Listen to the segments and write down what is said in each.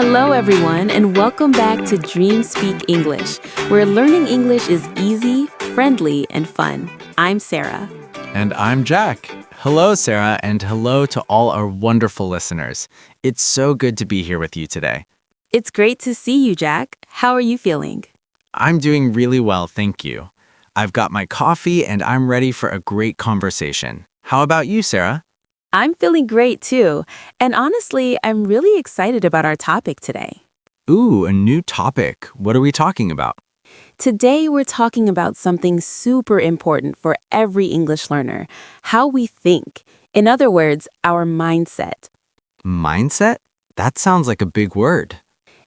Hello, everyone, and welcome back to DreamSpeak English, where learning English is easy, friendly, and fun. I'm Sarah. And I'm Jack. Hello, Sarah, and hello to all our wonderful listeners. It's so good to be here with you today. It's great to see you, Jack. How are you feeling? I'm doing really well, thank you. I've got my coffee and I'm ready for a great conversation. How about you, Sarah? I'm feeling great, too. And honestly, I'm really excited about our topic today. Ooh, a new topic. What are we talking about? Today, we're talking about something super important for every English learner, how we think. In other words, our mindset. Mindset? That sounds like a big word.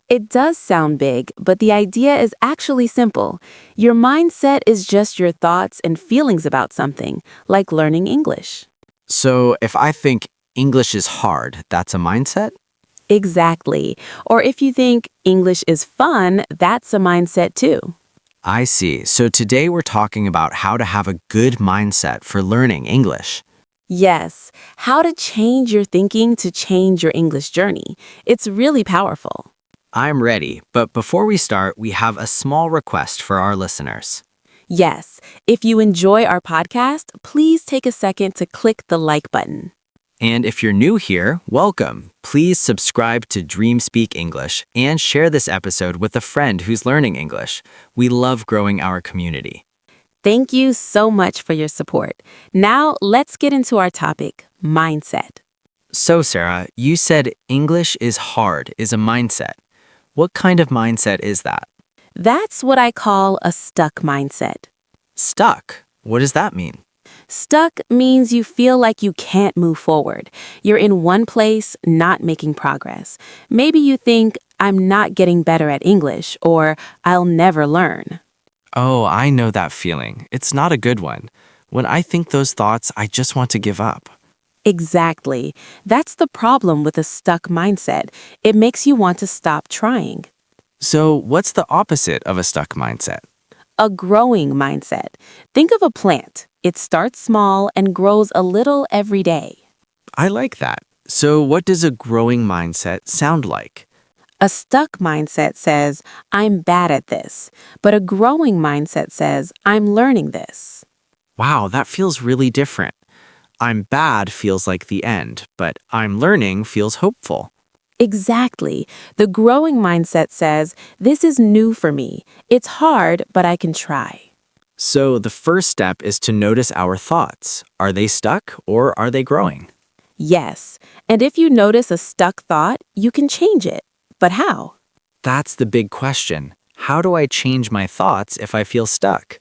It does sound big, but the idea is actually simple. Your mindset is just your thoughts and feelings about something, like learning English. So if I think English is hard, that's a mindset? Exactly. Or if you think English is fun, that's a mindset too. I see. So today we're talking about how to have a good mindset for learning English. Yes, how to change your thinking to change your English journey. It's really powerful. I'm ready, but before we start, we have a small request for our listeners. Yes, if you enjoy our podcast, please take a second to click the like button. And if you're new here, welcome. Please subscribe to DreamSpeak English and share this episode with a friend who's learning English. We love growing our community. Thank you so much for your support. Now, let's get into our topic, mindset. So, Sarah, you said English is hard is a mindset. What kind of mindset is that? That's what I call a stuck mindset. Stuck? What does that mean? Stuck means you feel like you can't move forward. You're in one place, not making progress. Maybe you think, I'm not getting better at English, or I'll never learn. Oh, I know that feeling. It's not a good one. When I think those thoughts, I just want to give up. Exactly. That's the problem with a stuck mindset. It makes you want to stop trying. So, what's the opposite of a stuck mindset? A growing mindset. Think of a plant. It starts small and grows a little every day. I like that. So, what does a growing mindset sound like? A stuck mindset says, I'm bad at this. But a growing mindset says, I'm learning this. Wow, that feels really different. I'm bad feels like the end, but I'm learning feels hopeful. Exactly. The growing mindset says, this is new for me. It's hard, but I can try. So, the first step is to notice our thoughts. Are they stuck or are they growing? Yes. And if you notice a stuck thought, you can change it. But how? That's the big question. How do I change my thoughts if I feel stuck?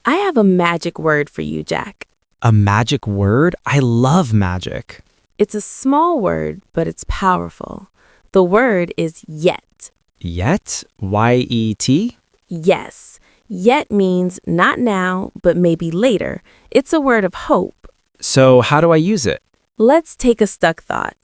I have a magic word for you, Jack. A magic word? I love magic. It's a small word, but it's powerful. The word is yet. Yet? Y-E-T? Yes. Yet means not now, but maybe later. It's a word of hope. So, how do I use it? Let's take a stuck thought.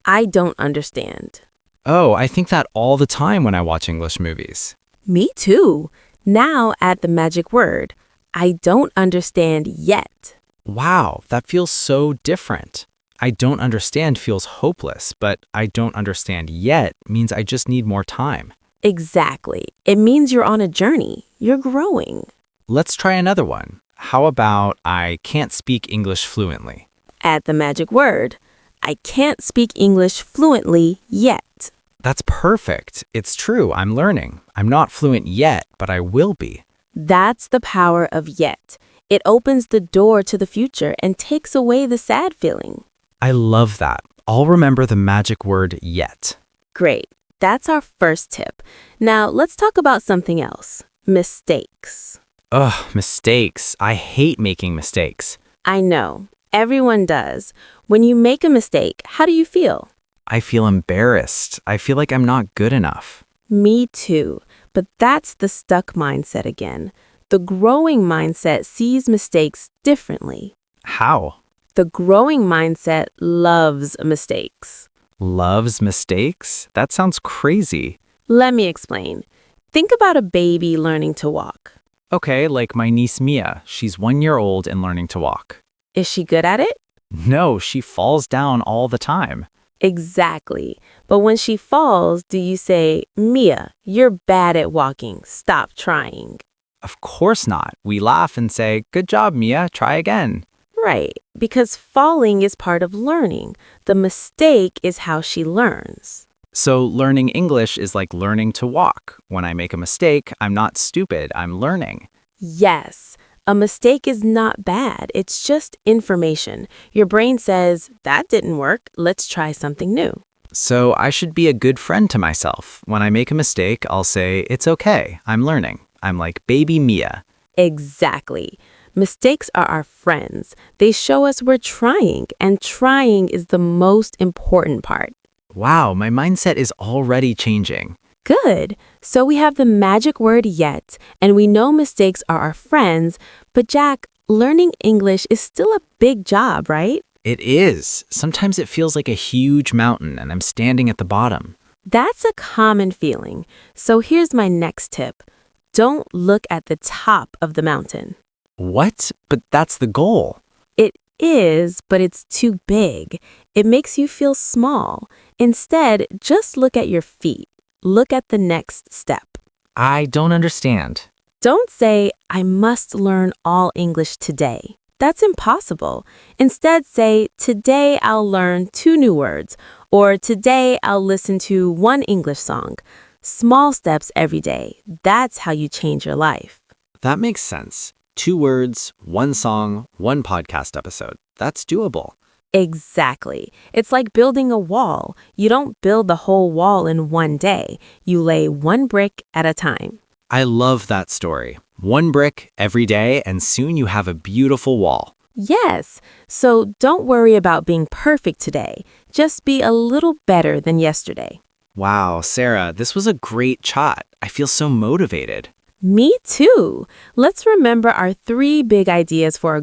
I don't understand. Oh, I think that all the time when I watch English movies. Me too. Now add the magic word. I don't understand yet. Wow, that feels so different. I don't understand feels hopeless, but I don't understand yet means I just need more time. Exactly. It means you're on a journey. You're growing. Let's try another one. How about I can't speak English fluently? Add the magic word. I can't speak English fluently yet. That's perfect. It's true, I'm learning. I'm not fluent yet, but I will be. That's the power of yet. It opens the door to the future and takes away the sad feeling. I love that. I'll remember the magic word yet. Great. That's our first tip. Now, let's talk about something else. Mistakes. Ugh, mistakes. I hate making mistakes. I know. Everyone does. When you make a mistake, how do you feel? I feel embarrassed. I feel like I'm not good enough. Me too. But that's the stuck mindset again. The growing mindset sees mistakes differently. How? The growing mindset loves mistakes. Loves mistakes? That sounds crazy. Let me explain. Think about a baby learning to walk. Okay, like my niece Mia. She's 1 year old and learning to walk. Is she good at it? No, she falls down all the time. Exactly. But when she falls, do you say, Mia, you're bad at walking. Stop trying. Of course not. We laugh and say, "Good job, Mia. Try again." Right, because falling is part of learning. The mistake is how she learns. So, learning English is like learning to walk. When I make a mistake, I'm not stupid, I'm learning. Yes, a mistake is not bad. It's just information. Your brain says, that didn't work. Let's try something new. So, I should be a good friend to myself. When I make a mistake, I'll say, "It's okay, I'm learning." I'm like baby Mia. Exactly. Mistakes are our friends. They show us we're trying, and trying is the most important part. Wow, my mindset is already changing. Good. So we have the magic word yet, and we know mistakes are our friends, but Jack, learning English is still a big job, right? It is. Sometimes it feels like a huge mountain and I'm standing at the bottom. That's a common feeling. So here's my next tip. Don't look at the top of the mountain. What? But that's the goal. It is, but it's too big. It makes you feel small. Instead, just look at your feet. Look at the next step. I don't understand. Don't say, I must learn all English today. That's impossible. Instead, say, today I'll learn 2 new words, or today I'll listen to 1 English song. Small steps every day. That's how you change your life. That makes sense. 2 words, 1 song, 1 podcast episode. That's doable. Exactly. It's like building a wall. You don't build the whole wall in one day. You lay 1 brick at a time. I love that story. 1 brick every day, and soon you have a beautiful wall. Yes. So don't worry about being perfect today. Just be a little better than yesterday. Wow, Sarah, this was a great chat. I feel so motivated. Me too. Let's remember our 3 big ideas for a